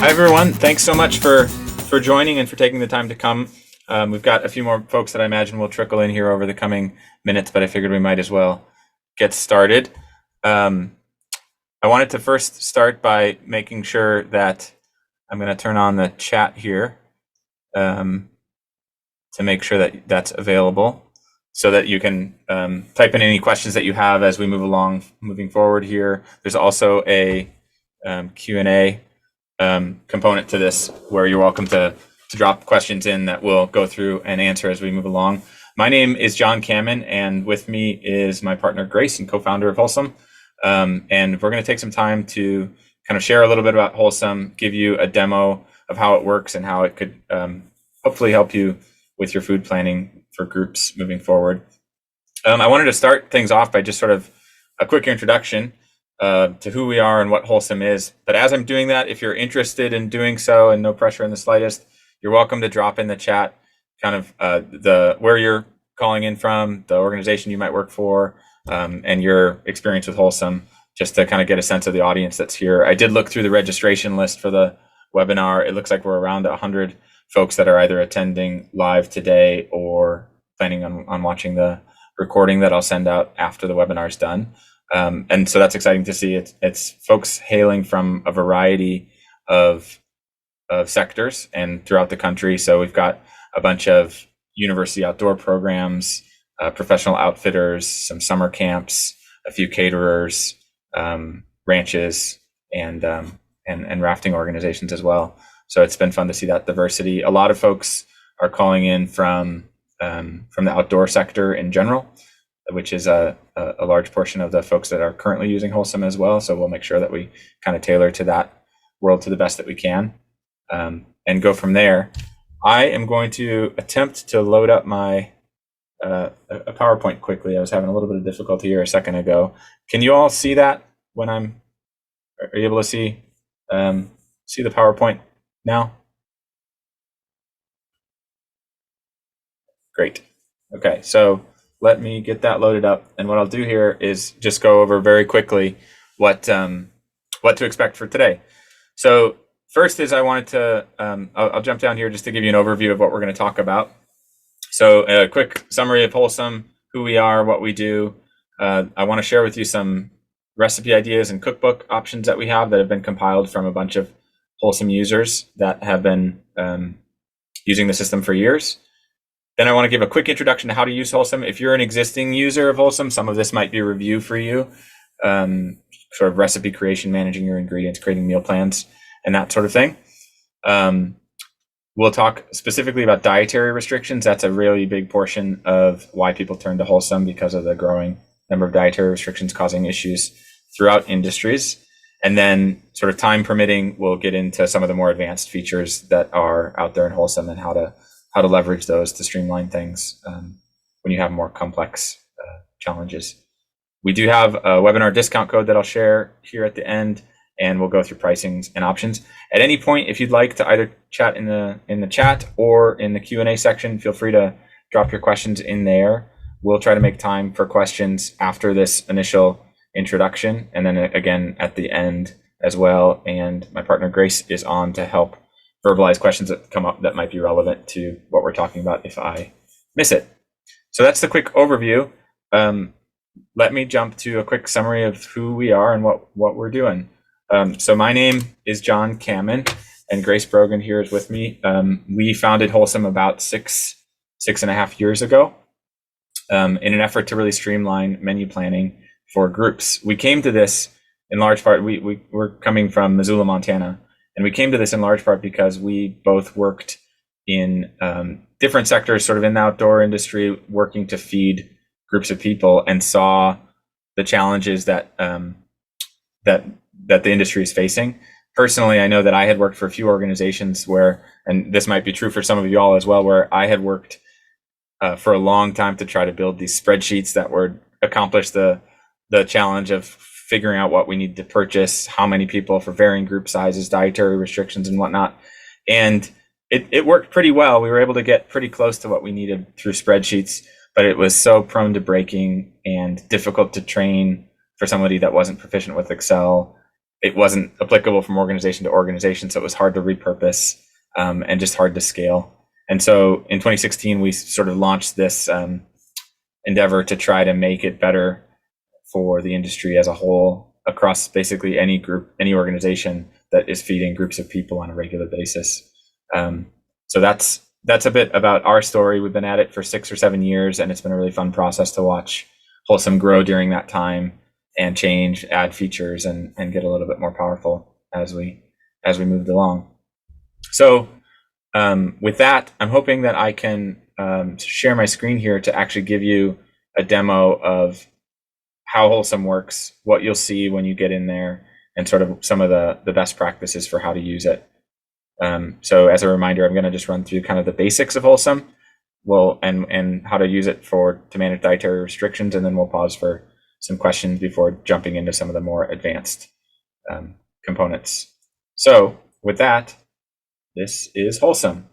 Hi, everyone. Thanks so much for joining and for taking the time to come. We've got a few more folks that I imagine will trickle in here over the coming minutes, but I figured we might as well get started. I wanted to first start by making sure that I'm going to turn on the chat here to make sure that that's available so that you can type in any questions that you have as we moving forward here. There's also a Q&A component to this where you're welcome to drop questions in that we'll go through and answer as we move along. My name is John Kamen, and with me is my partner Grace and co-founder of Wholesum. And we're going to take some time to kind of share a little bit about Wholesum, give you a demo of how it works and how it could hopefully help you with your food planning for groups moving forward. I wanted to start things off by just sort of a quick introduction to who we are and what Wholesum is. But as I'm doing that, if you're interested in doing so, and no pressure in the slightest, you're welcome to drop in the chat kind of where you're calling in from, the organization you might work for, and your experience with Wholesum, just to kind of get a sense of the audience that's here. I did look through the registration list for the webinar. It looks like we're around 100 folks that are either attending live today or planning on watching the recording that I'll send out after the webinar is done. And so that's exciting to see. It's folks hailing from a variety of sectors and throughout the country. So we've got a bunch of university outdoor programs, professional outfitters, some summer camps, a few caterers, ranches, and rafting organizations as well. So it's been fun to see that diversity. A lot of folks are calling in from the outdoor sector in general, which is a large portion of the folks that are currently using Wholesum as well. So we'll make sure that we kind of tailor to that world to the best that we can, and go from there. I am going to attempt to load up my a PowerPoint quickly. I was having a little bit of difficulty here a second ago. Can you all see that when are you able to see the PowerPoint now? Great. Okay, so let me get that loaded up. And what I'll do here is just go over very quickly what to expect for today. So first is I wanted to, I'll jump down here just to give you an overview of what we're going to talk about. So a quick summary of Wholesum, who we are, what we do. I want to share with you some recipe ideas and cookbook options that we have that have been compiled from a bunch of Wholesum users that have been using the system for years. Then I want to give a quick introduction to how to use Wholesum. If you're an existing user of Wholesum, some of this might be a review for you, sort of recipe creation, managing your ingredients, creating meal plans, and that sort of thing. We'll talk specifically about dietary restrictions. That's a really big portion of why people turn to Wholesum, because of the growing number of dietary restrictions causing issues throughout industries. And then, sort of time permitting, we'll get into some of the more advanced features that are out there in Wholesum and how to leverage those to streamline things when you have more complex challenges. We do have a webinar discount code that I'll share here at the end, and we'll go through pricings and options. At any point, if you'd like to either chat in the chat or in the Q&A section, feel free to drop your questions in there. We'll try to make time for questions after this initial introduction, and then again at the end as well. And my partner Grace is on to help verbalize questions that come up that might be relevant to what we're talking about if I miss it. So that's the quick overview. Let me jump to a quick summary of who we are and what we're doing. So my name is John Kamen, and Grace Brogan here is with me. We founded Wholesum about six and a half years ago in an effort to really streamline menu planning for groups. We came to this in large part, we're coming from Missoula, Montana, and we came to this in large part because we both worked in different sectors, sort of in the outdoor industry, working to feed groups of people, and saw the challenges that the industry is facing. Personally, I know that I had worked for a few organizations where, and this might be true for some of you all as well, where I had worked for a long time to try to build these spreadsheets that would accomplish the challenge of figuring out what we need to purchase, how many people for varying group sizes, dietary restrictions and whatnot. And it worked pretty well. We were able to get pretty close to what we needed through spreadsheets, but it was so prone to breaking and difficult to train for somebody that wasn't proficient with Excel. it wasn't applicable from organization to organization, so it was hard to repurpose and just hard to scale. And so in 2016, we sort of launched this endeavor to try to make it better for the industry as a whole across basically any group, any organization that is feeding groups of people on a regular basis. So that's a bit about our story. We've been at it for 6 or 7 years, and it's been a really fun process to watch Wholesum grow during that time and change, add features, and get a little bit more powerful as we moved along. So with that, I'm hoping that I can share my screen here to actually give you a demo of how Wholesum works, what you'll see when you get in there, and sort of some of the best practices for how to use it. So as a reminder, I'm going to just run through kind of the basics of Wholesum, and how to use it to manage dietary restrictions, and then we'll pause for some questions before jumping into some of the more advanced components. So with that, this is Wholesum.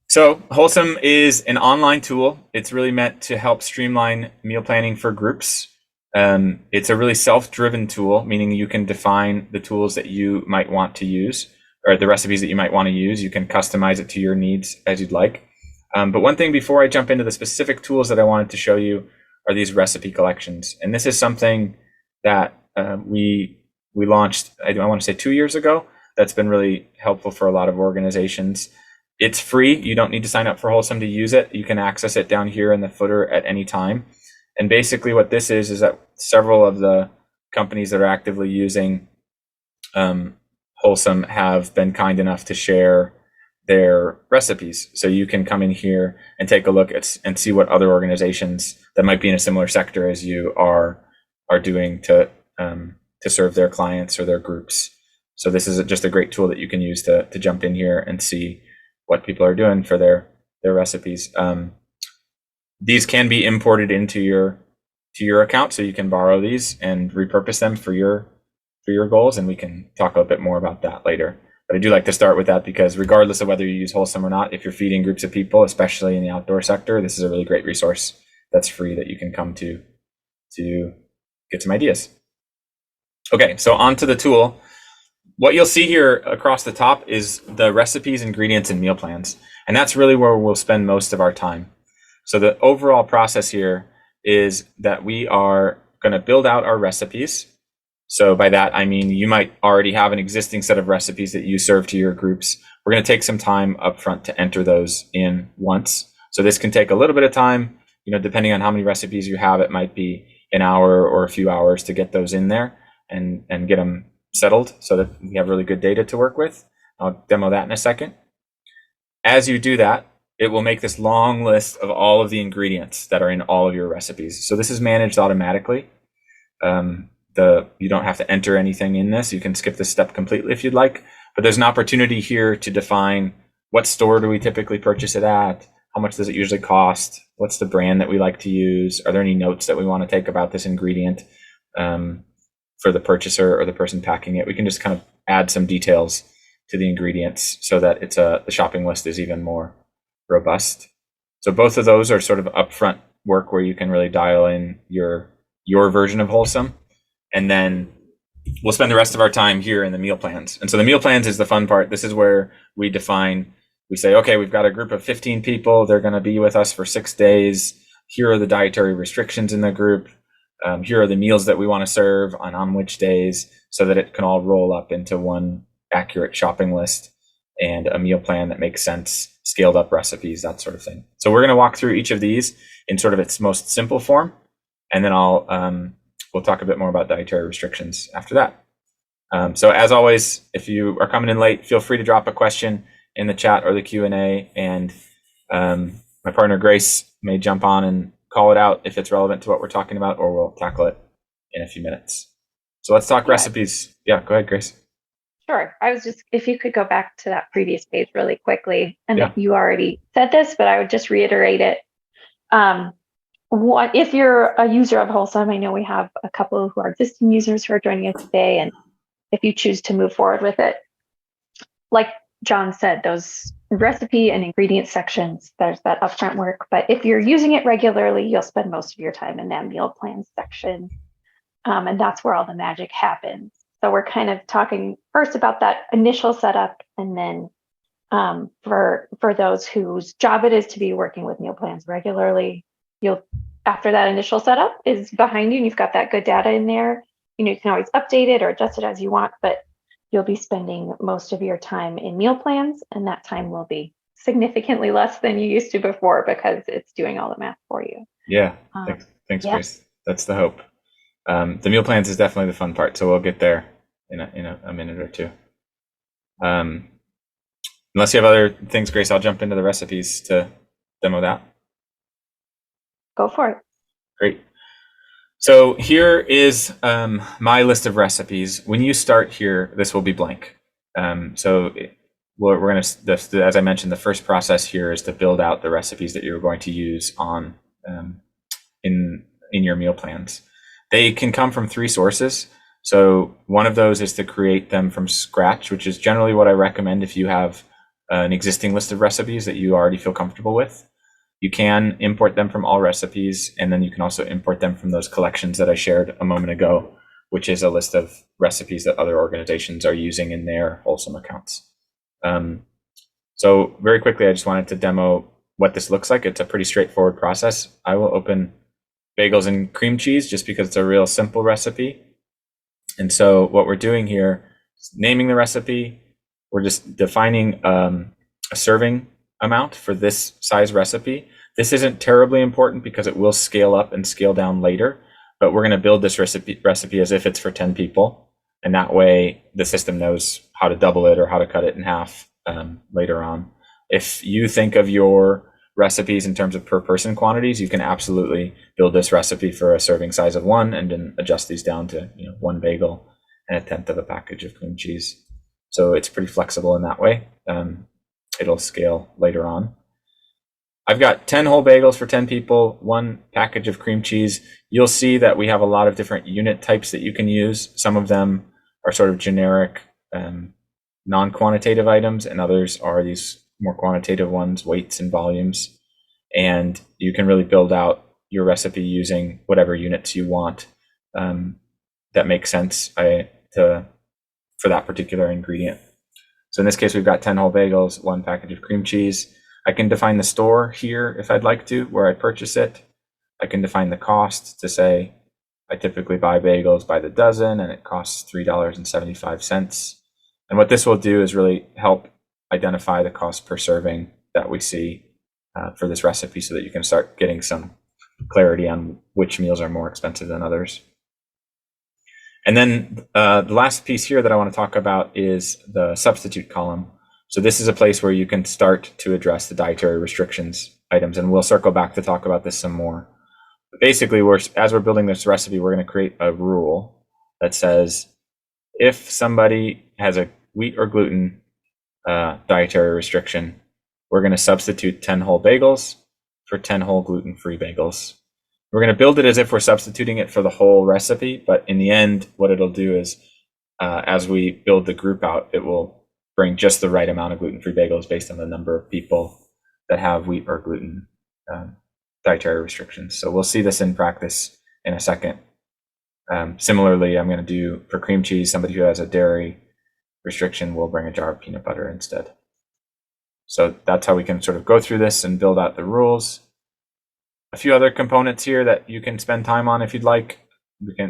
So Wholesum is an online tool. It's really meant to help streamline meal planning for groups. It's a really self-driven tool, meaning you can define the tools that you might want to use, or the recipes that you might want to use. You can customize it to your needs as you'd like. But one thing before I jump into the specific tools that I wanted to show you are these recipe collections. And this is something that we launched, I want to say 2 years ago. That's been really helpful for a lot of organizations. It's free. You don't need to sign up for Wholesum to use it. You can access it down here in the footer at any time. And basically what this is that several of the companies that are actively using Wholesum have been kind enough to share their recipes. So you can come in here and take a look at and see what other organizations that might be in a similar sector as you are doing to serve their clients or their groups. So this is just a great tool that you can use to jump in here and see what people are doing for their recipes. These can be imported into your account, so you can borrow these and repurpose them for your goals, and we can talk a bit more about that later. But I do like to start with that because regardless of whether you use Wholesum or not, if you're feeding groups of people, especially in the outdoor sector, this is a really great resource that's free that you can come to get some ideas. Okay, so on to the tool. What you'll see here across the top is the recipes, ingredients, and meal plans. And that's really where we'll spend most of our time. So the overall process here is that we are going to build out our recipes. So by that, I mean, you might already have an existing set of recipes that you serve to your groups. We're going to take some time up front to enter those in once. So this can take a little bit of time, depending on how many recipes you have. It might be an hour or a few hours to get those in there and get them settled so that we have really good data to work with. I'll demo that in a second. As you do that, it will make this long list of all of the ingredients that are in all of your recipes. So this is managed automatically. You don't have to enter anything in this. You can skip this step completely if you'd like, but there's an opportunity here to define what store do we typically purchase it at, how much does it usually cost, what's the brand that we like to use, are there any notes that we want to take about this ingredient for the purchaser or the person packing it. We can just kind of add some details to the ingredients so that the shopping list is even more robust. So both of those are sort of upfront work where you can really dial in your version of Wholesum. And then we'll spend the rest of our time here in the meal plans. And so the meal plans is the fun part. This is where we say, okay, we've got a group of 15 people. They're going to be with us for 6 days. Here are the dietary restrictions in the group. Here are the meals that we want to serve on which days, so that it can all roll up into one accurate shopping list and a meal plan that makes sense, scaled up recipes, that sort of thing. So we're going to walk through each of these in sort of its most simple form. And then we'll talk a bit more about dietary restrictions after that. So as always, if you are coming in late, feel free to drop a question in the chat or the Q&A, and my partner Grace may jump on and call it out if it's relevant to what we're talking about, or we'll tackle it in a few minutes. So let's talk recipes. Yeah, go ahead, Grace. Sure. I was just, if you could go back to that previous page really quickly, and you already said this, but I would just reiterate it. If you're a user of Wholesum, I know we have a couple who are existing users who are joining us today, and if you choose to move forward with it, like John said, those recipe and ingredient sections, there's that upfront work. But if you're using it regularly, you'll spend most of your time in that meal plan section. And that's where all the magic happens. So we're kind of talking first about that initial setup, and then for those whose job it is to be working with meal plans regularly, you'll, after that initial setup is behind you and you've got that good data in there, you can always update it or adjust it as you want, but you'll be spending most of your time in meal plans, and that time will be significantly less than you used to before because it's doing all the math for you. Yeah, thanks, yeah. Grace. That's the hope. The meal plans is definitely the fun part, so we'll get there in a minute or two. Unless you have other things, Grace, I'll jump into the recipes to demo that. Go for it. Great. So here is my list of recipes. When you start here, this will be blank. So we're going to, as I mentioned, the first process here is to build out the recipes that you're going to use on in your meal plans. They can come from 3 sources. So one of those is to create them from scratch, which is generally what I recommend if you have an existing list of recipes that you already feel comfortable with. You can import them from all recipes, and then you can also import them from those collections that I shared a moment ago, which is a list of recipes that other organizations are using in their Wholesum accounts. So very quickly, I just wanted to demo what this looks like. It's a pretty straightforward process. I will open bagels and cream cheese just because it's a real simple recipe. And so what we're doing here is naming the recipe. We're just defining a serving amount for this size recipe. This isn't terribly important because it will scale up and scale down later, but we're going to build this recipe as if it's for 10 people. And that way the system knows how to double it or how to cut it in half later on. If you think of your recipes in terms of per person quantities, you can absolutely build this recipe for a serving size of 1 and then adjust these down to 1 bagel and 1/10 of a package of cream cheese. So it's pretty flexible in that way. It'll scale later on. I've got 10 whole bagels for 10 people, 1 package of cream cheese. You'll see that we have a lot of different unit types that you can use. Some of them are sort of generic non-quantitative items, and others are these more quantitative ones, weights and volumes. And you can really build out your recipe using whatever units you want that make sense for that particular ingredient. So in this case, we've got 10 whole bagels, 1 package of cream cheese. I can define the store here if I'd like to, where I purchase it. I can define the cost to say I typically buy bagels by the dozen and it costs $3.75. And what this will do is really help identify the cost per serving that we see for this recipe so that you can start getting some clarity on which meals are more expensive than others. And then the last piece here that I want to talk about is the substitute column. So this is a place where you can start to address the dietary restrictions items, and we'll circle back to talk about this some more. But basically, as we're building this recipe, we're going to create a rule that says if somebody has a wheat or gluten dietary restriction, we're going to substitute 10 whole bagels for 10 whole gluten-free bagels. We're going to build it as if we're substituting it for the whole recipe, but in the end, what it'll do is as we build the group out, it will bring just the right amount of gluten-free bagels based on the number of people that have wheat or gluten dietary restrictions. So we'll see this in practice in a second. Similarly, I'm going to do for cream cheese, somebody who has a dairy restriction will bring a jar of peanut butter instead. So that's how we can sort of go through this and build out the rules. A few other components here that you can spend time on if you'd like.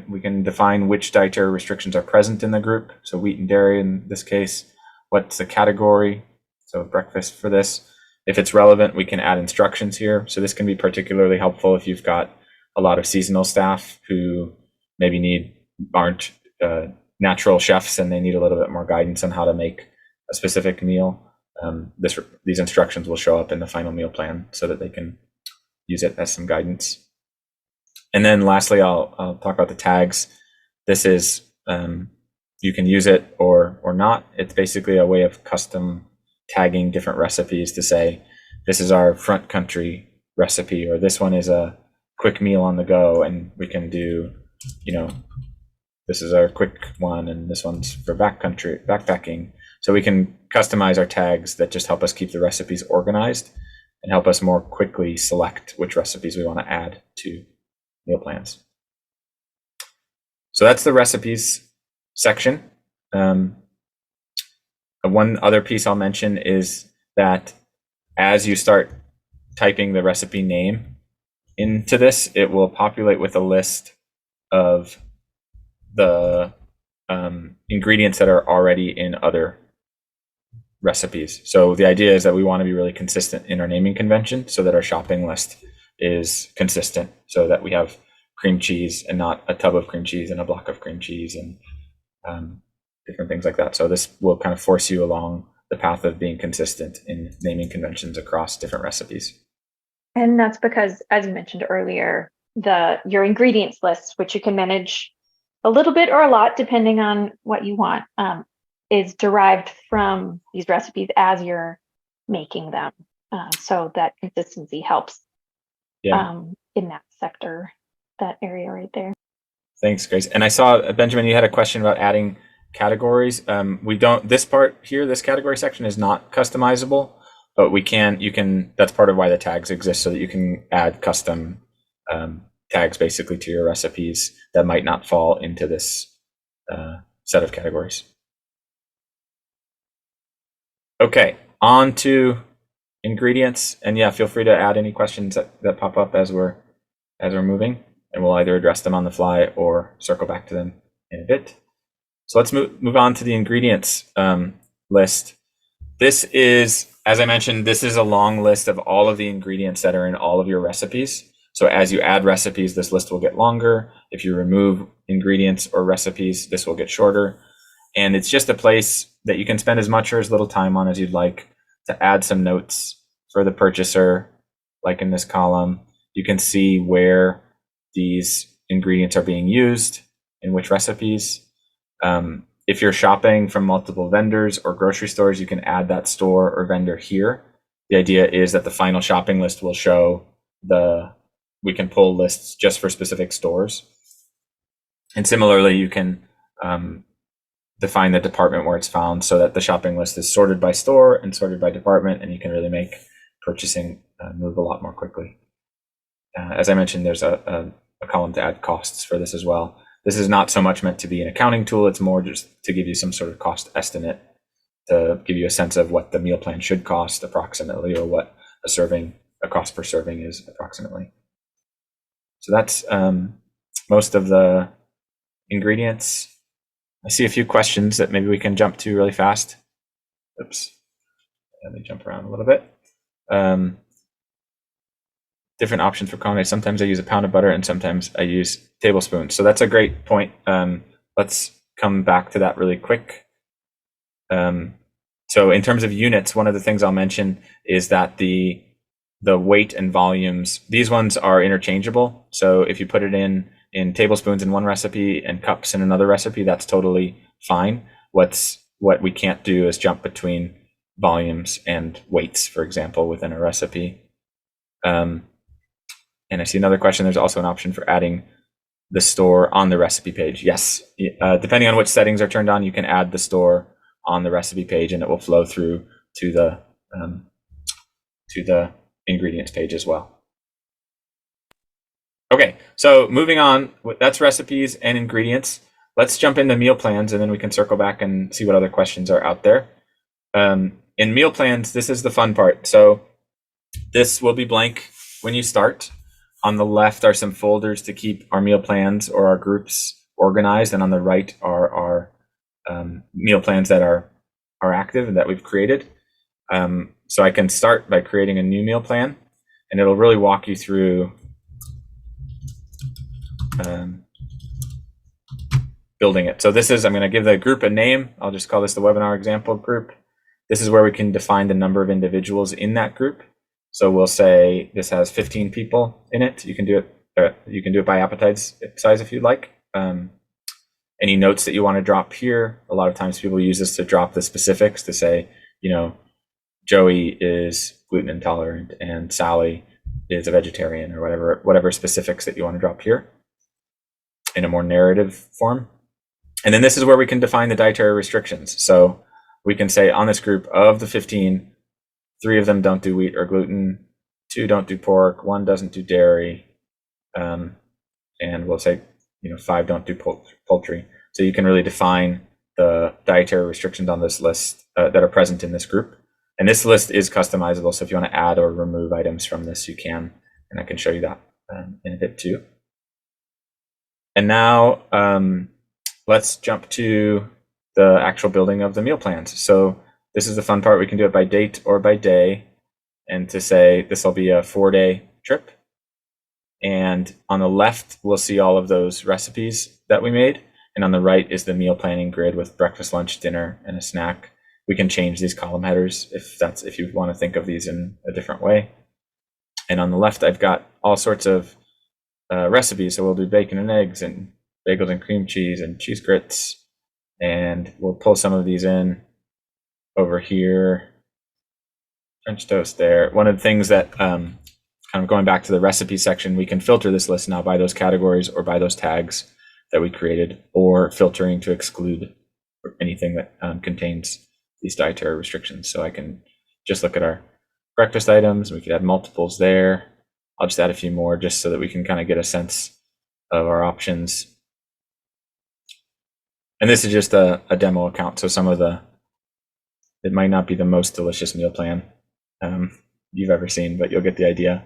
We can define which dietary restrictions are present in the group. So wheat and dairy in this case. What's the category? So breakfast for this. If it's relevant, we can add instructions here. So this can be particularly helpful if you've got a lot of seasonal staff who maybe aren't natural chefs and they need a little bit more guidance on how to make a specific meal. These instructions will show up in the final meal plan so that they can use it as some guidance. And then lastly, I'll talk about the tags. This is, you can use it or not. It's basically a way of custom tagging different recipes to say, this is our front country recipe, or this one is a quick meal on the go. And we can do, this is our quick one, and this one's for backpacking. So we can customize our tags that just help us keep the recipes organized and help us more quickly select which recipes we want to add to meal plans. So that's the recipes section. One other piece I'll mention is that as you start typing the recipe name into this, it will populate with a list of the ingredients that are already in other recipes. So the idea is that we want to be really consistent in our naming convention so that our shopping list is consistent, so that we have cream cheese and not a tub of cream cheese and a block of cream cheese and different things like that. So this will kind of force you along the path of being consistent in naming conventions across different recipes. And that's because, as you mentioned earlier, your ingredients list, which you can manage a little bit or a lot depending on what you want, is derived from these recipes as you're making them. So that consistency helps in that sector, that area right there. Thanks, Grace. And I saw, Benjamin, you had a question about adding categories. We don't, this part here, this category section is not customizable, but you can, that's part of why the tags exist, so that you can add custom tags basically to your recipes that might not fall into this set of categories. Okay, on to ingredients. And yeah, feel free to add any questions that pop up as we're moving, and we'll either address them on the fly or circle back to them in a bit. So let's move on to the ingredients list. This is, as I mentioned, this is a long list of all of the ingredients that are in all of your recipes. So as you add recipes, this list will get longer. If you remove ingredients or recipes, this will get shorter. And it's just a place that you can spend as much or as little time on as you'd like to add some notes for the purchaser, like in this column. You can see where these ingredients are being used, in which recipes. If you're shopping from multiple vendors or grocery stores, you can add that store or vendor here. The idea is that the final shopping list will show we can pull lists just for specific stores. And similarly, you can define the department where it's found so that the shopping list is sorted by store and sorted by department, and you can really make purchasing move a lot more quickly. As I mentioned, there's a column to add costs for this as well. This is not so much meant to be an accounting tool, it's more just to give you some sort of cost estimate, to give you a sense of what the meal plan should cost approximately, or what a cost per serving is approximately. So that's most of the ingredients. I see a few questions that maybe we can jump to really fast. Oops, let me jump around a little bit. Different options for colonnade. Sometimes I use a pound of butter and sometimes I use tablespoons. So that's a great point. Let's come back to that really quick. So in terms of units, one of the things I'll mention is that the weight and volumes, these ones are interchangeable. So if you put it in tablespoons in one recipe and cups in another recipe, that's totally fine. What we can't do is jump between volumes and weights, for example, within a recipe. And I see another question. There's also an option for adding the store on the recipe page. Yes, depending on which settings are turned on, you can add the store on the recipe page, and it will flow through to the ingredients page as well. Okay, so moving on, that's recipes and ingredients. Let's jump into meal plans, and then we can circle back and see what other questions are out there. In meal plans, this is the fun part. So this will be blank when you start. On the left are some folders to keep our meal plans or our groups organized, and on the right are our meal plans that are active and that we've created. So I can start by creating a new meal plan, and it'll really walk you through building it. So this is, I'm going to give the group a name. I'll just call this the webinar example group. This is where we can define the number of individuals in that group. So we'll say this has 15 people in it. You can do it by appetite size if you'd like. Any notes that you want to drop here. A lot of times people use this to drop the specifics, to say, Joey is gluten intolerant and Sally is a vegetarian, or whatever specifics that you want to drop here in a more narrative form. And then this is where we can define the dietary restrictions. So we can say on this group of the 15, 3 of them don't do wheat or gluten, 2 don't do pork, 1 doesn't do dairy, and we'll say, 5 don't do poultry. So you can really define the dietary restrictions on this list that are present in this group. And this list is customizable. So if you want to add or remove items from this, you can. And I can show you that in a bit too. And now let's jump to the actual building of the meal plans. So this is the fun part. We can do it by date or by day. And to say this will be a 4-day trip. And on the left, we'll see all of those recipes that we made. And on the right is the meal planning grid with breakfast, lunch, dinner, and a snack. We can change these column headers if you want to think of these in a different way. And on the left, I've got all sorts of recipes. So we'll do bacon and eggs and bagels and cream cheese and cheese grits. And we'll pull some of these in over here. French toast there. One of the things that kind of going back to the recipe section, we can filter this list now by those categories or by those tags that we created, or filtering to exclude anything that contains these dietary restrictions. So I can just look at our breakfast items. We could add multiples there. I'll just add a few more just so that we can kind of get a sense of our options. And this is just a demo account. So it might not be the most delicious meal plan you've ever seen, but you'll get the idea.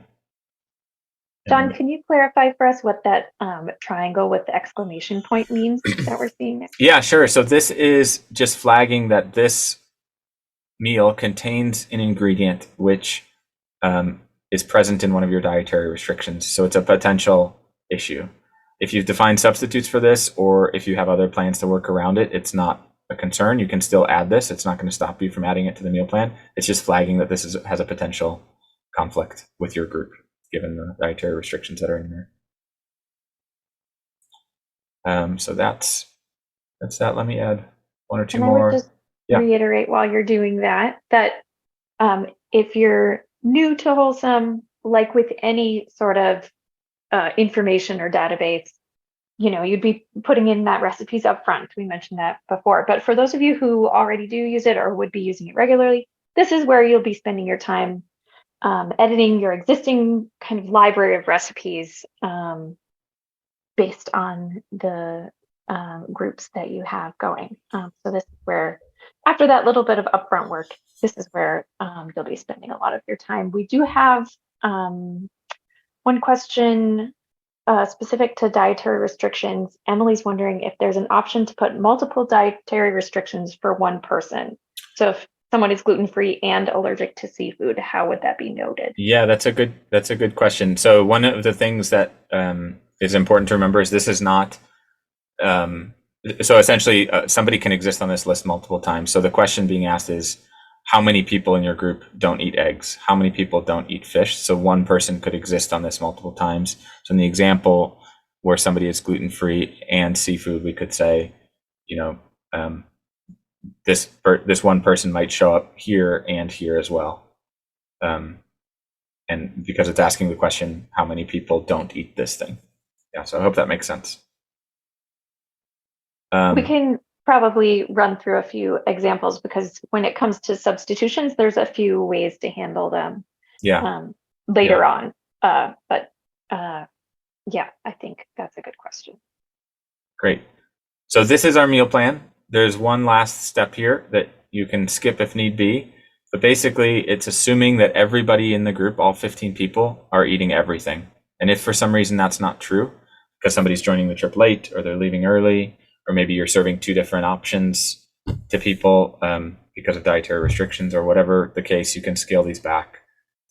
John, can you clarify for us what that triangle with the exclamation point means that we're seeing there? Yeah, sure. So this is just flagging that this meal contains an ingredient which is present in one of your dietary restrictions. So it's a potential issue. If you've defined substitutes for this, or if you have other plans to work around it, it's not a concern. You can still add this. It's not going to stop you from adding it to the meal plan. It's just flagging that this has a potential conflict with your group, given the dietary restrictions that are in there. So that's that. Let me add one or two more. I would just reiterate while you're doing that if you're new to Wholesum, like with any sort of information or database, you'd be putting in that recipes up front. We mentioned that before. But for those of you who already do use it or would be using it regularly, this is where you'll be spending your time editing your existing kind of library of recipes based on the groups that you have going. So this is where, after that little bit of upfront work, this is where you'll be spending a lot of your time. We do have one question specific to dietary restrictions. Emily's wondering if there's an option to put multiple dietary restrictions for one person. So if someone is gluten-free and allergic to seafood, how would that be noted? Yeah, that's a good question. So one of the things that is important to remember is this is not, so essentially somebody can exist on this list multiple times. So the question being asked is, how many people in your group don't eat eggs? How many people don't eat fish? So one person could exist on this multiple times. So in the example where somebody is gluten-free and seafood, we could say, this one person might show up here and here as well. And because it's asking the question, how many people don't eat this thing? Yeah, so I hope that makes sense. We can probably run through a few examples, because when it comes to substitutions, there's a few ways to handle them later on. But I think that's a good question. Great. So this is our meal plan. There's one last step here that you can skip if need be. But basically, it's assuming that everybody in the group, all 15 people, are eating everything. And if for some reason that's not true, because somebody's joining the trip late or they're leaving early, or maybe you're serving 2 different options to people because of dietary restrictions or whatever the case, you can scale these back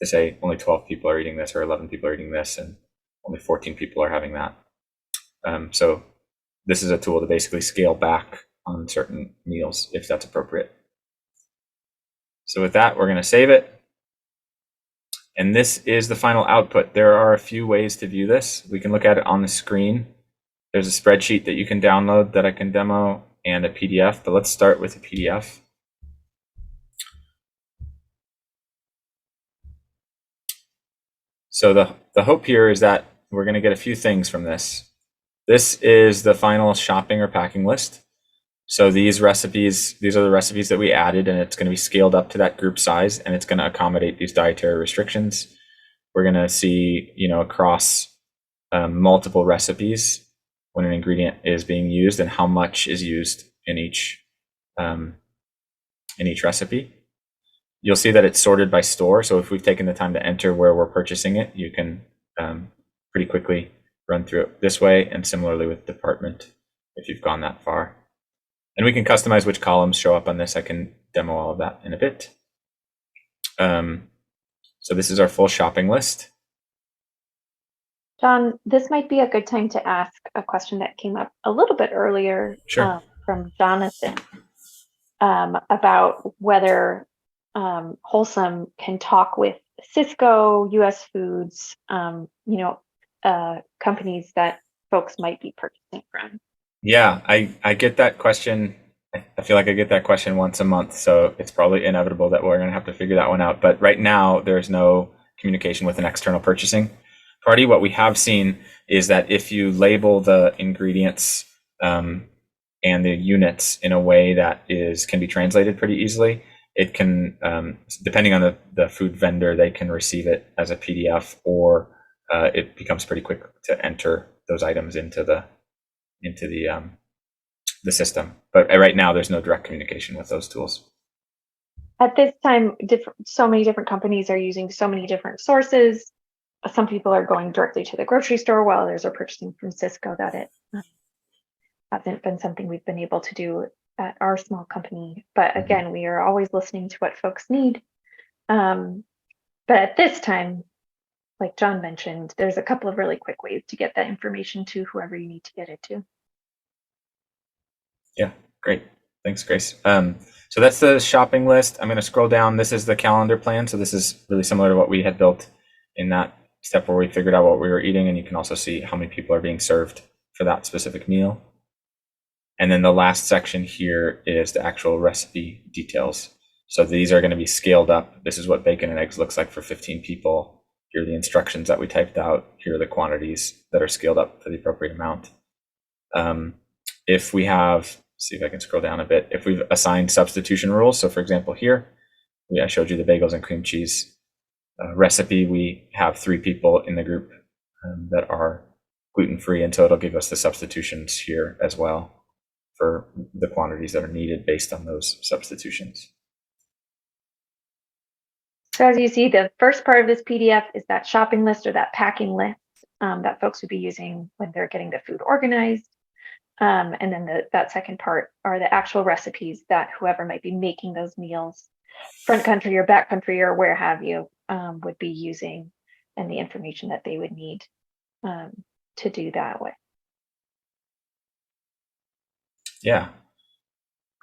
to say only 12 people are eating this or 11 people are eating this and only 14 people are having that. So this is a tool to basically scale back on certain meals if that's appropriate. So with that, we're going to save it. And this is the final output. There are a few ways to view this. We can look at it on the screen. There's a spreadsheet that you can download that I can demo and a PDF, but let's start with a PDF. So the hope here is that we're going to get a few things from this. This is the final shopping or packing list. So these are the recipes that we added, and it's going to be scaled up to that group size, and it's going to accommodate these dietary restrictions. We're going to see, across multiple recipes, when an ingredient is being used and how much is used in each recipe. You'll see that it's sorted by store. So if we've taken the time to enter where we're purchasing it, you can pretty quickly run through it this way, and similarly with department if you've gone that far. And we can customize which columns show up on this. I can demo all of that in a bit. So this is our full shopping list. John, this might be a good time to ask a question that came up a little bit earlier. Sure. From Jonathan about whether Wholesum can talk with Cisco, US Foods, companies that folks might be purchasing from. Yeah, I get that question. I feel like I get that question once a month, so it's probably inevitable that we're going to have to figure that one out. But right now, there's no communication with an external purchasing party. What we have seen is that if you label the ingredients and the units in a way that can be translated pretty easily, it can, depending on the food vendor, they can receive it as a PDF, or it becomes pretty quick to enter those items into the system. But right now, there's no direct communication with those tools. At this time, so many different companies are using so many different sources. Some people are going directly to the grocery store, while others are purchasing from Cisco. That it hasn't been something we've been able to do at our small company. But again, we are always listening to what folks need. But at this time, like John mentioned, there's a couple of really quick ways to get that information to whoever you need to get it to. Yeah, great. Thanks, Grace. So that's the shopping list. I'm going to scroll down. This is the calendar plan. So this is really similar to what we had built in that step where we figured out what we were eating, and you can also see how many people are being served for that specific meal. And then the last section here is the actual recipe details. So these are going to be scaled up. This is what bacon and eggs looks like for 15 people. Here are the instructions that we typed out. Here are the quantities that are scaled up for the appropriate amount. If we have, see if I can scroll down a bit, if we've assigned substitution rules. So for example, here, I showed you the bagels and cream cheese recipe. We have 3 people in the group that are gluten-free, and so it'll give us the substitutions here as well for the quantities that are needed based on those substitutions. So as you see, the first part of this PDF is that shopping list, or that packing list that folks would be using when they're getting the food organized. And then that second part are the actual recipes that whoever might be making those meals, front country or back country or where have you, would be using, and the information that they would need to do that with. Yeah,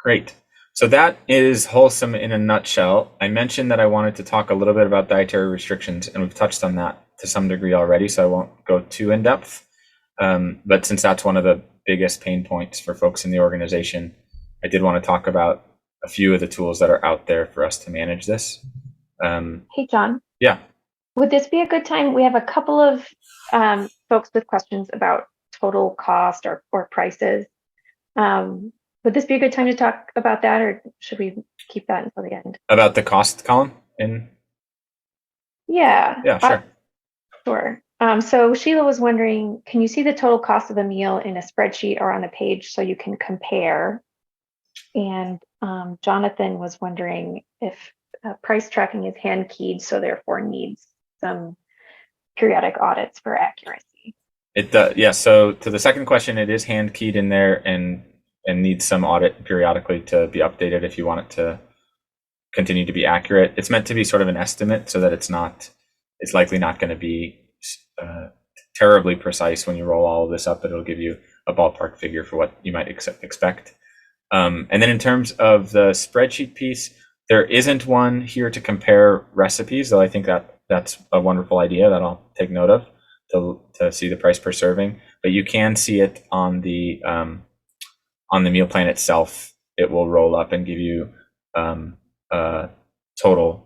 great. So that is Wholesum in a nutshell. I mentioned that I wanted to talk a little bit about dietary restrictions, and we've touched on that to some degree already, so I won't go too in depth. But since that's one of the biggest pain points for folks in the organization, I did want to talk about a few of the tools that are out there for us to manage this. Hey, John. Yeah. Would this be a good time? We have a couple of folks with questions about total cost or prices. Would this be a good time to talk about that, or should we keep that until the end? About the cost column? Yeah. Yeah, sure. Sure. So Sheila was wondering, can you see the total cost of a meal in a spreadsheet or on a page so you can compare? And Jonathan was wondering if price tracking is hand keyed, so therefore needs some periodic audits for accuracy. It does, yeah. So to the second question, it is hand keyed in there and needs some audit periodically to be updated if you want it to continue to be accurate. It's meant to be sort of an estimate so that it's likely not going to be terribly precise when you roll all of this up, but it'll give you a ballpark figure for what you might expect. And then in terms of the spreadsheet piece, there isn't one here to compare recipes, though I think that's a wonderful idea that I'll take note of to see the price per serving. But you can see it on the meal plan itself. It will roll up and give you a total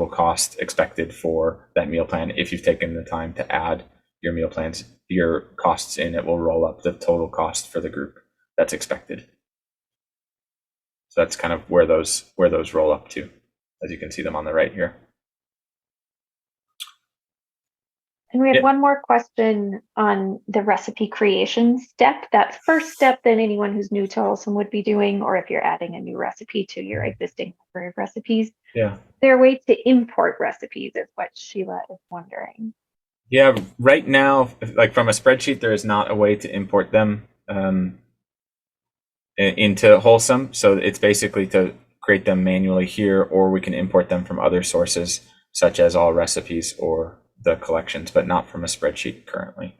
cost expected for that meal plan. If you've taken the time to add your costs in, it will roll up the total cost for the group that's expected. So that's kind of where those roll up to, as you can see them on the right here. And we had Yeah. one more question on the recipe creation step. That first step that anyone who's new to Wholesum would be doing, or if you're adding a new recipe to your existing library of recipes. Yeah. There are ways to import recipes, is what Sheila is wondering. Yeah. Right now, like from a spreadsheet, there is not a way to import them into Wholesum. So it's basically to create them manually here, or we can import them from other sources, such as all recipes or the collections, but not from a spreadsheet currently.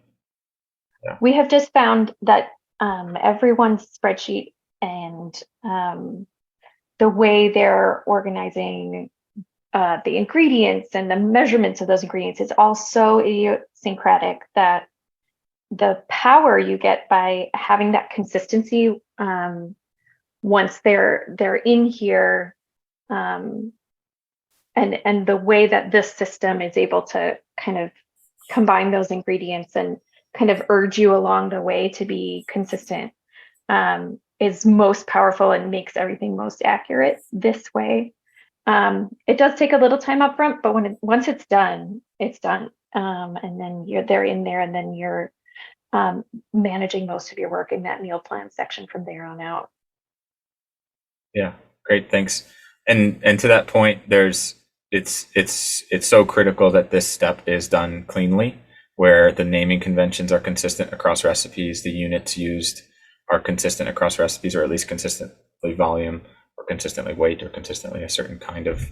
Yeah. We have just found that everyone's spreadsheet and the way they're organizing the ingredients and the measurements of those ingredients is all so idiosyncratic that the power you get by having that consistency once they're in here, and the way that this system is able to kind of combine those ingredients and kind of urge you along the way to be consistent, is most powerful and makes everything most accurate this way. It does take a little time up front, but once it's done, it's done. And then they're in there, and then you're managing most of your work in that meal plan section from there on out. Yeah. Great. Thanks. And to that point, it's so critical that this step is done cleanly, where the naming conventions are consistent across recipes, the units used are consistent across recipes, or at least consistently volume, or consistently weight, or consistently a certain kind of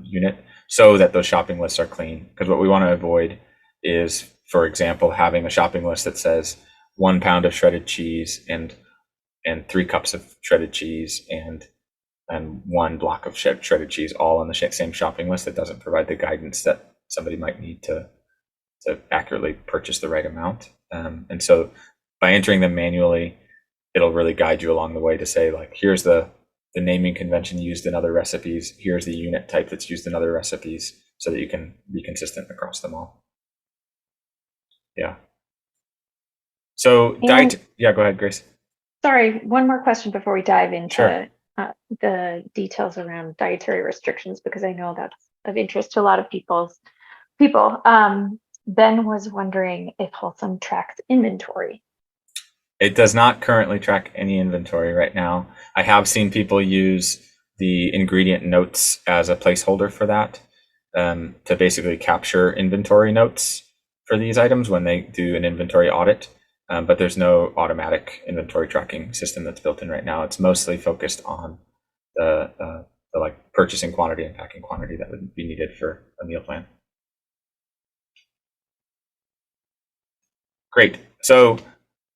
unit, so that those shopping lists are clean. Because what we want to avoid is, for example, having a shopping list that says 1 pound of shredded cheese and 3 cups of shredded cheese and 1 block of shredded cheese, all on the same shopping list. That doesn't provide the guidance that somebody might need to accurately purchase the right amount. And so by entering them manually, it'll really guide you along the way to say, like, here's the naming convention used in other recipes, here's the unit type that's used in other recipes, so that you can be consistent across them all. Yeah. So yeah, go ahead, Grace. Sorry, one more question before we dive into Sure. The details around dietary restrictions, because I know that's of interest to a lot of people. Ben was wondering if Wholesum tracks inventory. It does not currently track any inventory right now. I have seen people use the ingredient notes as a placeholder for that, to basically capture inventory notes for these items when they do an inventory audit. But there's no automatic inventory tracking system that's built in right now. It's mostly focused on the like purchasing quantity and packing quantity that would be needed for a meal plan. Great. So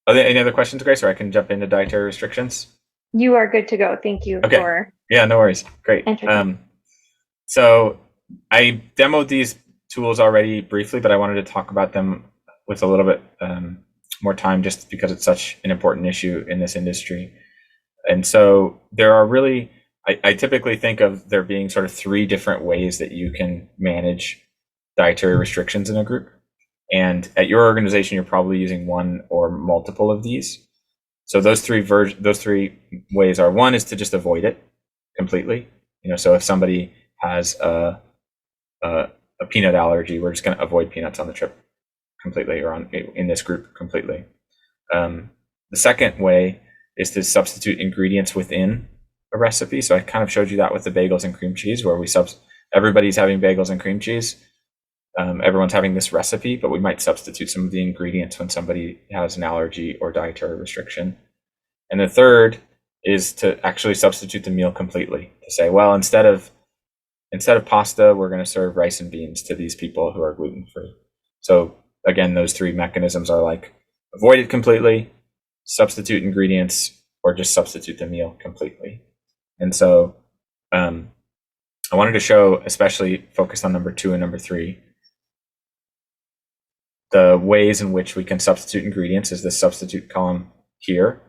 are there any other questions, Grace, or I can jump into dietary restrictions? You are good to go. Thank you for. Yeah, no worries. Great. So I demoed these tools already briefly, but I wanted to talk about them with a little bit more time, just because it's such an important issue in this industry. And so there are really, I typically think of there being sort of 3 different ways that you can manage dietary restrictions in a group. And at your organization, you're probably using one or multiple of these. So those three ways are: one is to just avoid it completely. So if somebody has a peanut allergy, we're just going to avoid peanuts on the trip completely, or in this group completely. The second way is to substitute ingredients within a recipe. So I kind of showed you that with the bagels and cream cheese, where everybody's having bagels and cream cheese. Everyone's having this recipe, but we might substitute some of the ingredients when somebody has an allergy or dietary restriction. And the third is to actually substitute the meal completely, to say, well, instead of pasta, we're going to serve rice and beans to these people who are gluten-free. So again, those 3 mechanisms are like avoid it completely, substitute ingredients, or just substitute the meal completely. And so I wanted to show, especially focused on number 2 and number 3, the ways in which we can substitute ingredients is this substitute column here,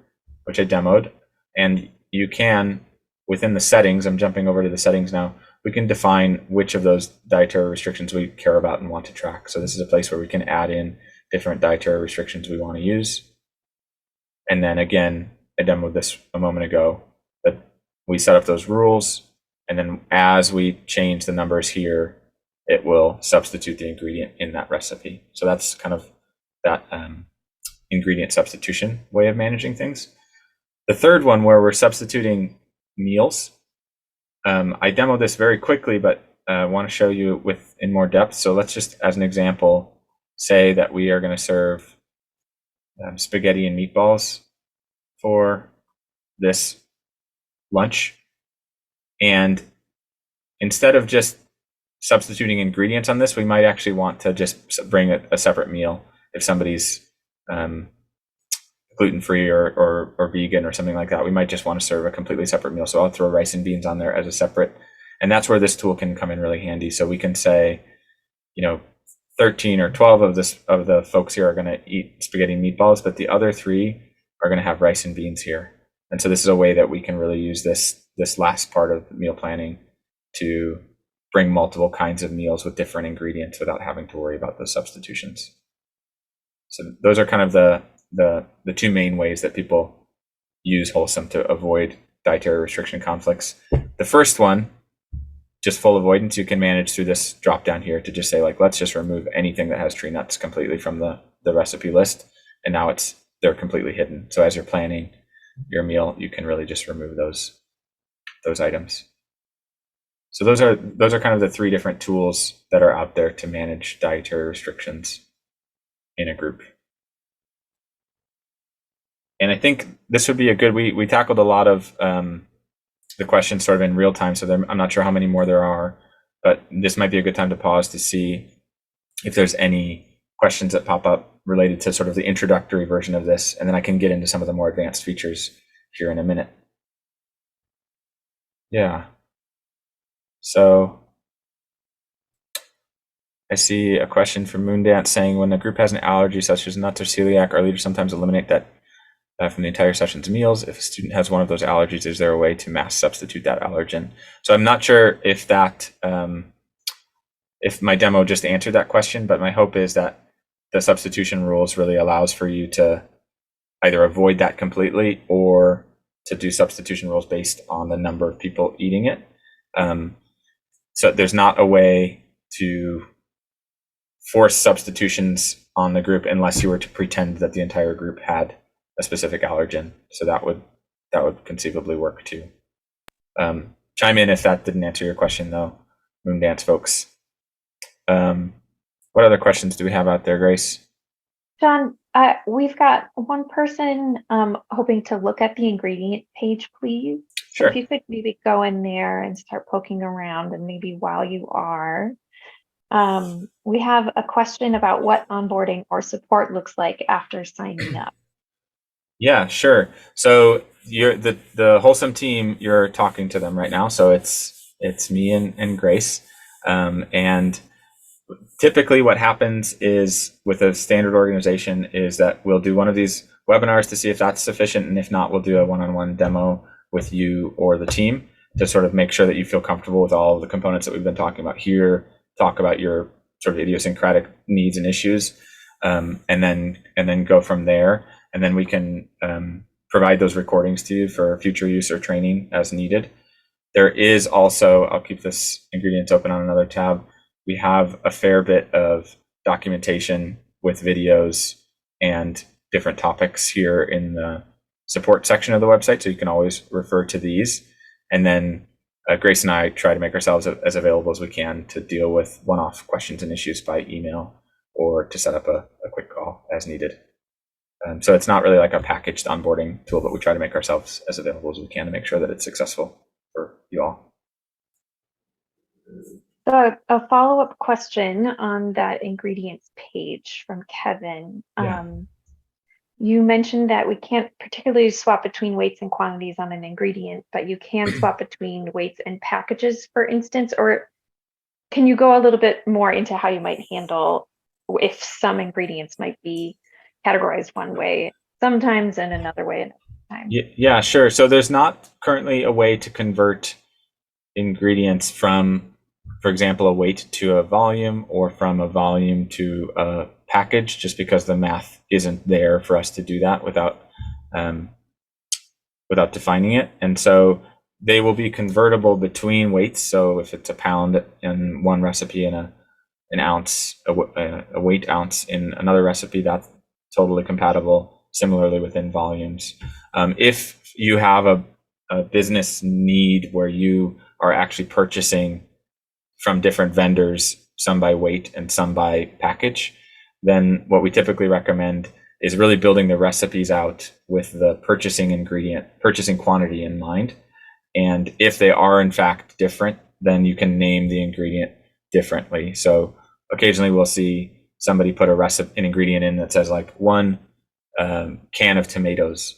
which I demoed. And you can, within the settings, I'm jumping over to the settings now, we can define which of those dietary restrictions we care about and want to track. So this is a place where we can add in different dietary restrictions we want to use. And then again, I demoed this a moment ago, that we set up those rules. And then as we change the numbers here, it will substitute the ingredient in that recipe. So that's kind of that ingredient substitution way of managing things. The third one, where we're substituting meals, I demoed this very quickly, but I want to show you in more depth. So let's just, as an example, say that we are going to serve spaghetti and meatballs for this lunch. And instead of just substituting ingredients on this, we might actually want to just bring a separate meal if somebody's gluten-free or vegan or something like that. We might just want to serve a completely separate meal. So I'll throw rice and beans on there as a separate, and that's where this tool can come in really handy. So we can say, 13 or 12 of the folks here are going to eat spaghetti and meatballs, but the other 3 are going to have rice and beans here. And so this is a way that we can really use this last part of meal planning to bring multiple kinds of meals with different ingredients without having to worry about those substitutions. So those are kind of the 2 main ways that people use Wholesum to avoid dietary restriction conflicts. The first one, just full avoidance, you can manage through this drop down here to just say, like, let's just remove anything that has tree nuts completely from the recipe list. And now they're completely hidden. So as you're planning your meal, you can really just remove those items. So those are kind of the 3 different tools that are out there to manage dietary restrictions in a group. And I think this would be a good, we tackled a lot of the questions sort of in real time, so I'm not sure how many more there are, but this might be a good time to pause to see if there's any questions that pop up related to sort of the introductory version of this, and then I can get into some of the more advanced features here in a minute. Yeah. So I see a question from Moondance saying, when a group has an allergy such as nuts or celiac, our leaders sometimes eliminate that from the entire session's meals. If a student has one of those allergies, is there a way to mass substitute that allergen? So I'm not sure if that, if my demo just answered that question, but my hope is that the substitution rules really allows for you to either avoid that completely or to do substitution rules based on the number of people eating it. So there's not a way to force substitutions on the group unless you were to pretend that the entire group had a specific allergen. So that would conceivably work too. Chime in if that didn't answer your question though, Moondance folks. What other questions do we have out there, Grace? John, we've got one person hoping to look at the ingredient page, please. Sure. So if you could maybe go in there and start poking around, and maybe while you are, we have a question about what onboarding or support looks like after signing up. Yeah, sure. So you're the Wholesum team, you're talking to them right now. So it's me and Grace. And typically what happens is with a standard organization is that we'll do one of these webinars to see if that's sufficient. And if not, we'll do a one-on-one demo with you or the team to sort of make sure that you feel comfortable with all of the components that we've been talking about here, talk about your sort of idiosyncratic needs and issues, and then go from there. And then we can provide those recordings to you for future use or training as needed. There is also, I'll keep this ingredients open on another tab, we have a fair bit of documentation with videos and different topics here in the support section of the website, so you can always refer to these. And then Grace and I try to make ourselves as available as we can to deal with one-off questions and issues by email or to set up a quick call as needed. So it's not really like a packaged onboarding tool, but we try to make ourselves as available as we can to make sure that it's successful for you all. So a follow-up question on that ingredients page from Kevin. Yeah. You mentioned that we can't particularly swap between weights and quantities on an ingredient, but you can swap between weights and packages, for instance. Or can you go a little bit more into how you might handle if some ingredients might be categorized one way sometimes and another way another time? Yeah, sure. So there's not currently a way to convert ingredients from, for example, a weight to a volume or from a volume to a package, just because the math isn't there for us to do that without defining it. And so they will be convertible between weights. So if it's a pound in one recipe and an ounce, a weight ounce in another recipe, that's totally compatible. Similarly within volumes. If you have a business need where you are actually purchasing from different vendors, some by weight and some by package, then what we typically recommend is really building the recipes out with the purchasing quantity in mind. And if they are in fact different, then you can name the ingredient differently. So occasionally we'll see somebody put an ingredient in that says like 1 can of tomatoes,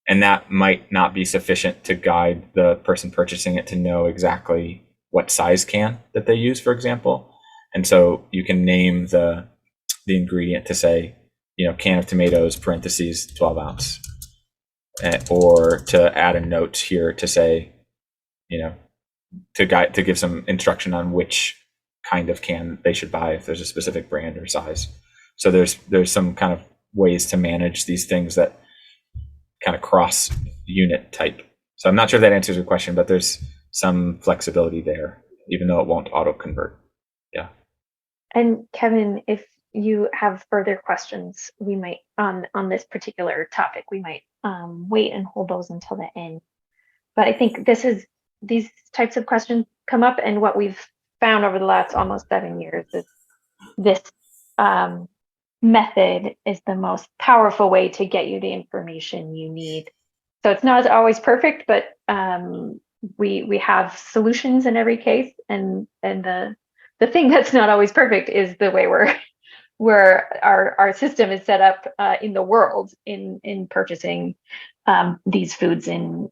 and that might not be sufficient to guide the person purchasing it to know exactly what size can that they use, for example. And so you can name the ingredient to say, can of tomatoes, parentheses, 12 ounce, or to add a note here to say, to give some instruction on which kind of can they should buy if there's a specific brand or size. So there's some kind of ways to manage these things that kind of cross unit type. So I'm not sure if that answers your question, but there's some flexibility there, even though it won't auto convert. Yeah. And Kevin, if you have further questions, we might on this particular topic, we might wait and hold those until the end. But I think these types of questions come up, and what we've found over the last almost 7 years is this method is the most powerful way to get you the information you need. So it's not always perfect, but we have solutions in every case, and the thing that's not always perfect is the way our system is set up in the world in purchasing these foods in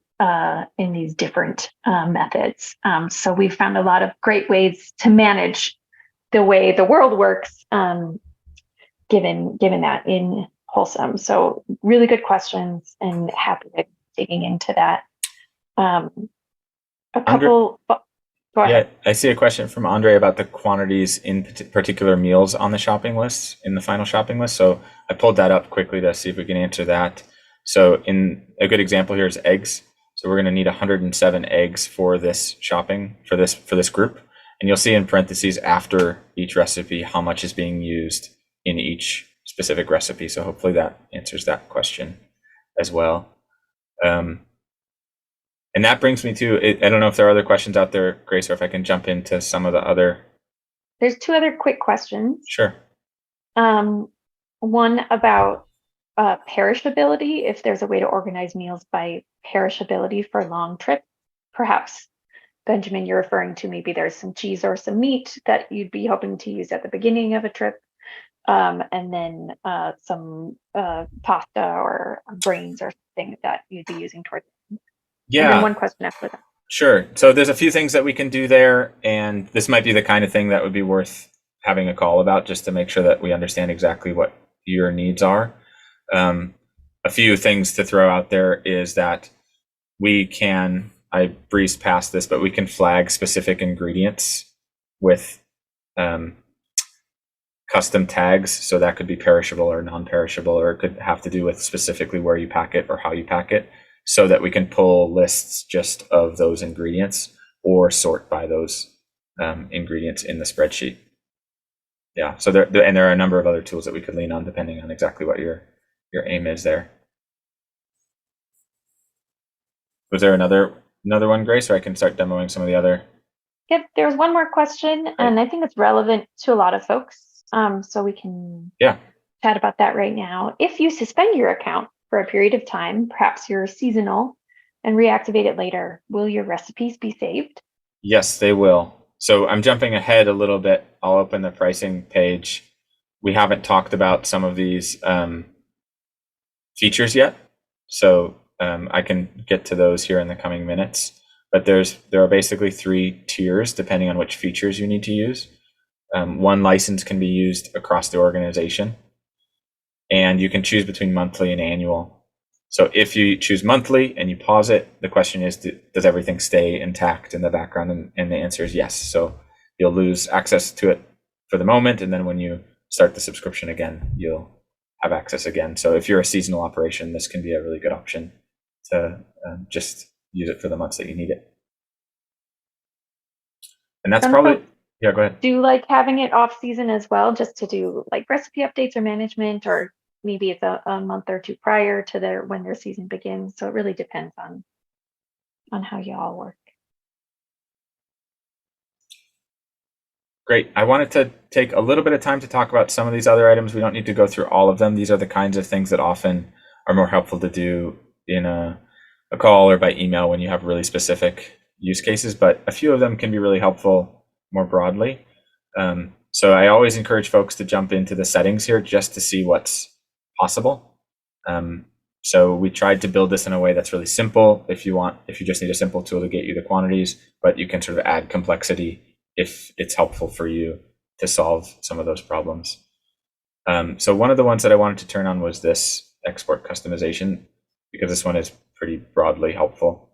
these different methods. So we've found a lot of great ways to manage the way the world works, given that in Wholesum. So really good questions, and happy to digging into that. A couple. Go ahead. Yeah, I see a question from Andre about the quantities in particular meals on the shopping list, in the final shopping list. So I pulled that up quickly to see if we can answer that. So in a good example here is eggs. So we're going to need 107 eggs for this shopping, for this group. And you'll see in parentheses after each recipe how much is being used in each specific recipe. So hopefully that answers that question as well. And that brings me to, I don't know if there are other questions out there, Grace, or if I can jump into some of the other. There's 2 other quick questions. Sure. One about perishability, if there's a way to organize meals by perishability for long trips. Perhaps, Benjamin, you're referring to maybe there's some cheese or some meat that you'd be hoping to use at the beginning of a trip, and then some pasta or grains or something that you'd be using towards. Yeah. And then one question after that. Sure. So there's a few things that we can do there, and this might be the kind of thing that would be worth having a call about, just to make sure that we understand exactly what your needs are. A few things to throw out there is that I breezed past this, but we can flag specific ingredients with custom tags. So that could be perishable or non-perishable, or it could have to do with specifically where you pack it or how you pack it, so that we can pull lists just of those ingredients or sort by those ingredients in the spreadsheet. Yeah, so there are a number of other tools that we could lean on depending on exactly what your aim is there. Was there another one, Grace, or I can start demoing some of the other? Yep, there's one more question, and I think it's relevant to a lot of folks. So we can chat about that right now. If you suspend your account for a period of time, perhaps you're seasonal, and reactivate it later, will your recipes be saved? Yes, they will. So I'm jumping ahead a little bit. I'll open the pricing page. We haven't talked about some of these features yet, so I can get to those here in the coming minutes. But there are basically 3 tiers depending on which features you need to use. One license can be used across the organization, and you can choose between monthly and annual. So if you choose monthly and you pause it, the question is, does everything stay intact in the background? And the answer is yes. So you'll lose access to it for the moment, and then when you start the subscription again, you'll have access again. So if you're a seasonal operation, this can be a really good option to just use it for the months that you need it. And that's Some probably, folks yeah, go ahead. do like having it off season as well, just to do like recipe updates or management, or maybe it's a month or two prior to when their season begins. So it really depends on how you all work. Great. I wanted to take a little bit of time to talk about some of these other items. We don't need to go through all of them. These are the kinds of things that often are more helpful to do in a call or by email when you have really specific use cases, but a few of them can be really helpful more broadly. So I always encourage folks to jump into the settings here just to see what's possible. So we tried to build this in a way that's really simple if you just need a simple tool to get you the quantities, but you can sort of add complexity if it's helpful for you to solve some of those problems. So one of the ones that I wanted to turn on was this export customization, because this one is pretty broadly helpful.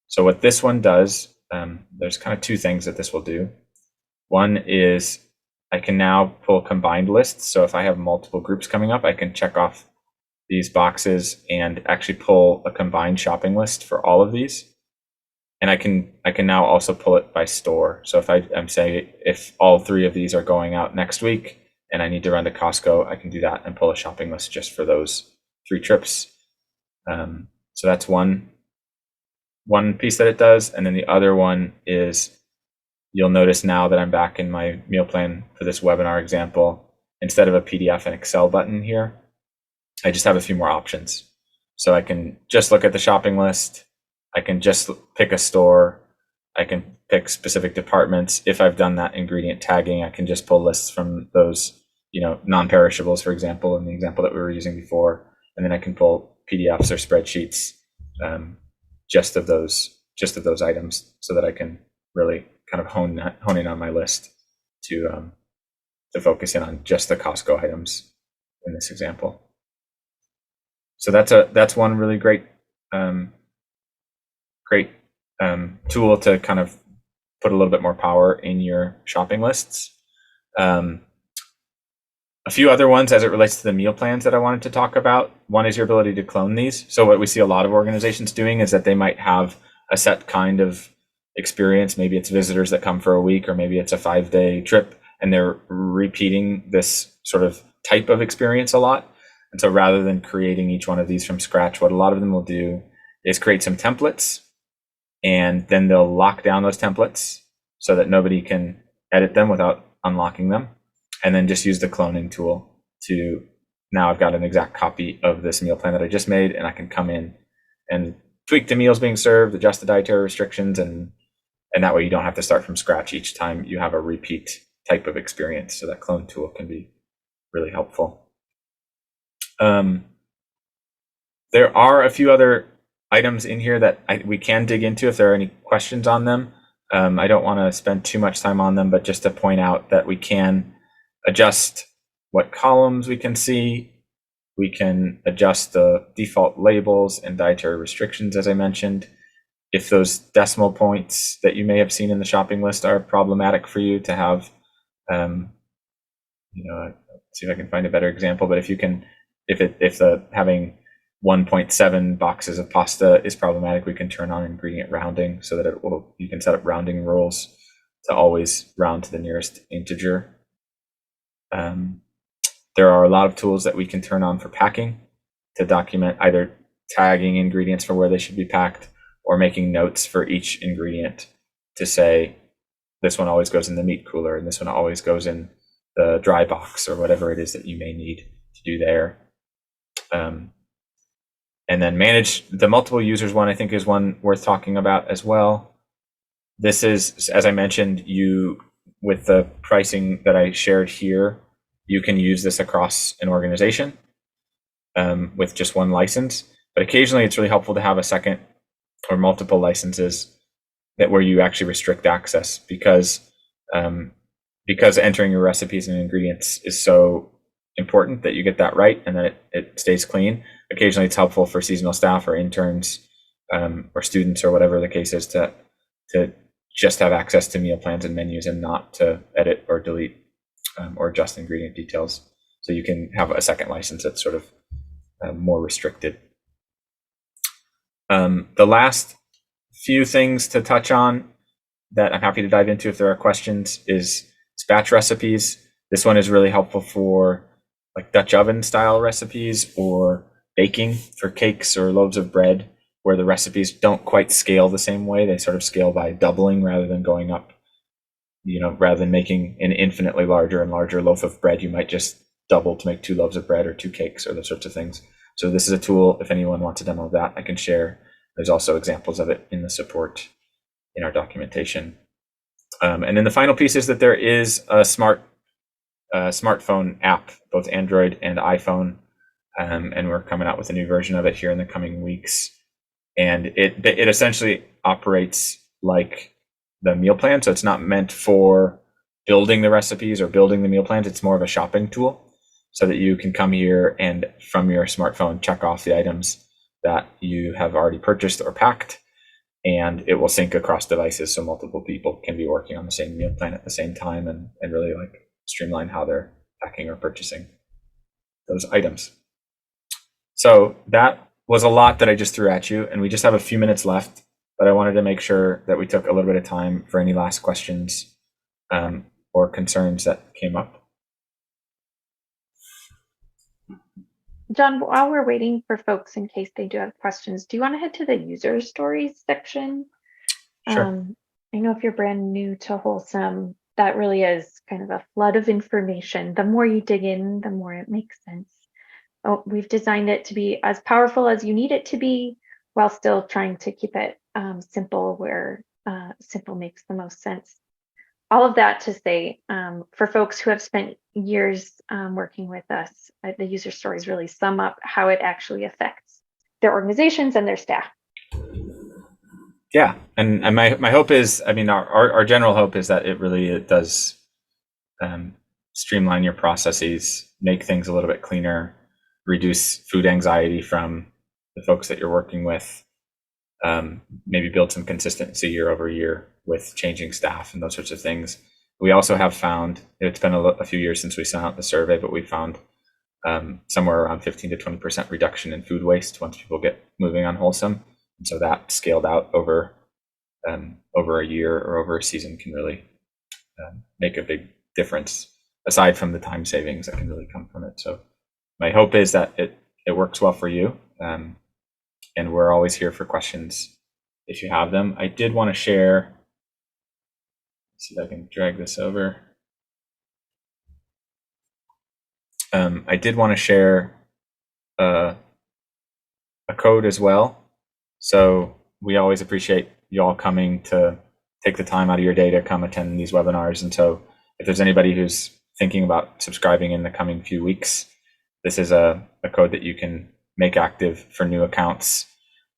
So what this one does, there's kind of two things that this will do. One is I can now pull combined lists. So if I have multiple groups coming up, I can check off these boxes and actually pull a combined shopping list for all of these. And I can now also pull it by store. So if I'm saying if all three of these are going out next week and I need to run to Costco, I can do that and pull a shopping list just for those 3 trips. So that's one piece that it does. And then the other one is, you'll notice now that I'm back in my meal plan for this webinar example, instead of a PDF and Excel button here, I just have a few more options. So I can just look at the shopping list. I can just pick a store. I can pick specific departments. If I've done that ingredient tagging, I can just pull lists from those, non-perishables, for example, in the example that we were using before. And then I can pull PDFs or spreadsheets just of those items, so that I can really kind of hone in on my list to focus in on just the Costco items in this example. So that's one really great tool to kind of put a little bit more power in your shopping lists. A few other ones as it relates to the meal plans that I wanted to talk about. One is your ability to clone these. So what we see a lot of organizations doing is that they might have a set kind of experience. Maybe it's visitors that come for a week, or maybe it's a 5-day trip, and they're repeating this sort of type of experience a lot. And so rather than creating each one of these from scratch, what a lot of them will do is create some templates, and then they'll lock down those templates so that nobody can edit them without unlocking them, and then just use the cloning tool to, now I've got an exact copy of this meal plan that I just made, and I can come in and tweak the meals being served, adjust the dietary restrictions, and that way you don't have to start from scratch each time you have a repeat type of experience. So that clone tool can be really helpful. There are a few other items in here that we can dig into if there are any questions on them. I don't want to spend too much time on them, but just to point out that we can adjust what columns we can see. We can adjust the default labels and dietary restrictions, as I mentioned. If those decimal points that you may have seen in the shopping list are problematic for you to have, see if I can find a better example, but if having 1.7 boxes of pasta is problematic, we can turn on ingredient rounding so that you can set up rounding rules to always round to the nearest integer. There are a lot of tools that we can turn on for packing to document either tagging ingredients for where they should be packed, or making notes for each ingredient to say, this one always goes in the meat cooler, and this one always goes in the dry box, or whatever it is that you may need to do there. And then manage the multiple users one, I think, is one worth talking about as well. This is, as I mentioned, with the pricing that I shared here, you can use this across an organization with just one license. But occasionally it's really helpful to have a second or multiple licenses where you actually restrict access, because entering your recipes and ingredients is so important that you get that right and that it stays clean. Occasionally it's helpful for seasonal staff or interns or students or whatever the case is to just have access to meal plans and menus and not to edit or delete or adjust ingredient details. So you can have a second license that's sort of more restricted. The last few things to touch on that I'm happy to dive into if there are questions is batch recipes. This one is really helpful for like Dutch oven style recipes or baking for cakes or loaves of bread, where the recipes don't quite scale the same way. They sort of scale by doubling rather than going up. Rather than making an infinitely larger and larger loaf of bread, you might just double to make 2 loaves of bread or 2 cakes or those sorts of things. So this is a tool. If anyone wants a demo of that, I can share. There's also examples of it in the support in our documentation. And then the final piece is that there is a smartphone app, both Android and iPhone, and we're coming out with a new version of it here in the coming weeks. And it essentially operates like the meal plan, so it's not meant for building the recipes or building the meal plans. It's more of a shopping tool, so that you can come here and from your smartphone check off the items that you have already purchased or packed, and it will sync across devices so multiple people can be working on the same meal plan at the same time and really like streamline how they're packing or purchasing those items. So that was a lot that I just threw at you, and we just have a few minutes left, but I wanted to make sure that we took a little bit of time for any last questions or concerns that came up. John, while we're waiting for folks in case they do have questions, do you want to head to the user stories section? Sure. I know if you're brand new to Wholesum, that really is kind of a flood of information. The more you dig in, the more it makes sense. We've designed it to be as powerful as you need it to be, while still trying to keep it simple where simple makes the most sense. All of that to say, for folks who have spent years working with us, the user stories really sum up how it actually affects their organizations and their staff. Yeah, and my hope is, I mean, our general hope is that it does streamline your processes, make things a little bit cleaner, reduce food anxiety from the folks that you're working with, maybe build some consistency year over year with changing staff and those sorts of things. We also have found, it's been a few years since we sent out the survey, but we found somewhere around 15 to 20% reduction in food waste once people get moving on Wholesum. And so that scaled out over a year or over a season can really make a big difference, aside from the time savings that can really come from it. So my hope is that it works well for you. And we're always here for questions if you have them. I did want to share, let's see if I can drag this over. I did want to share a code as well. So we always appreciate you all coming to take the time out of your day to come attend these webinars. And so if there's anybody who's thinking about subscribing in the coming few weeks, this is a code that you can make active for new accounts.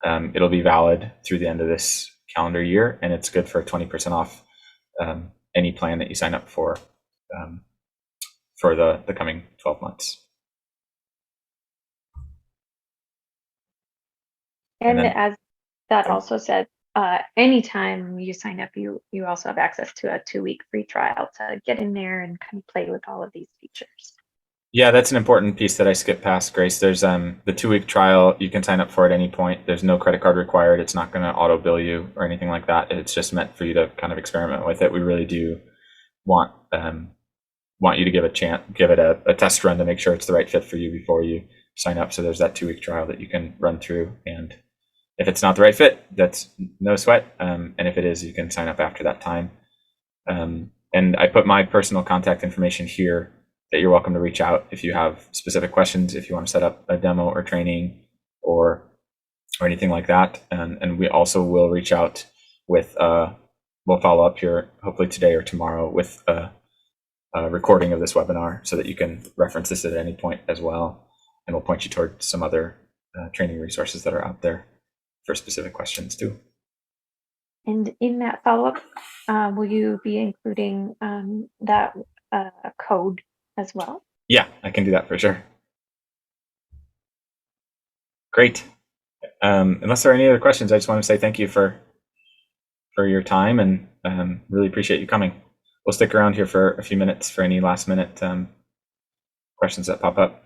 It'll be valid through the end of this calendar year, and it's good for 20% off any plan that you sign up for the coming 12 months. And as that also said, anytime you sign up, you also have access to a 2-week free trial to get in there and kind of play with all of these features. Yeah, that's an important piece that I skipped past, Grace. There's the 2-week trial. You can sign up for at any point. There's no credit card required. It's not going to auto bill you or anything like that. It's just meant for you to kind of experiment with it. We really do want you to give it a test run to make sure it's the right fit for you before you sign up. So there's that 2-week trial that you can run through, and if it's not the right fit, that's no sweat. And if it is, you can sign up after that time. And I put my personal contact information here that you're welcome to reach out if you have specific questions, if you want to set up a demo or training or anything like that. And we also will reach out with, we'll follow up here hopefully today or tomorrow with a recording of this webinar so that you can reference this at any point as well. And we'll point you toward some other training resources that are out there for specific questions too. And in that follow-up, will you be including that code as well? Yeah, I can do that for sure. Great. Unless there are any other questions, I just want to say thank you for your time, and really appreciate you coming. We'll stick around here for a few minutes for any last minute questions that pop up.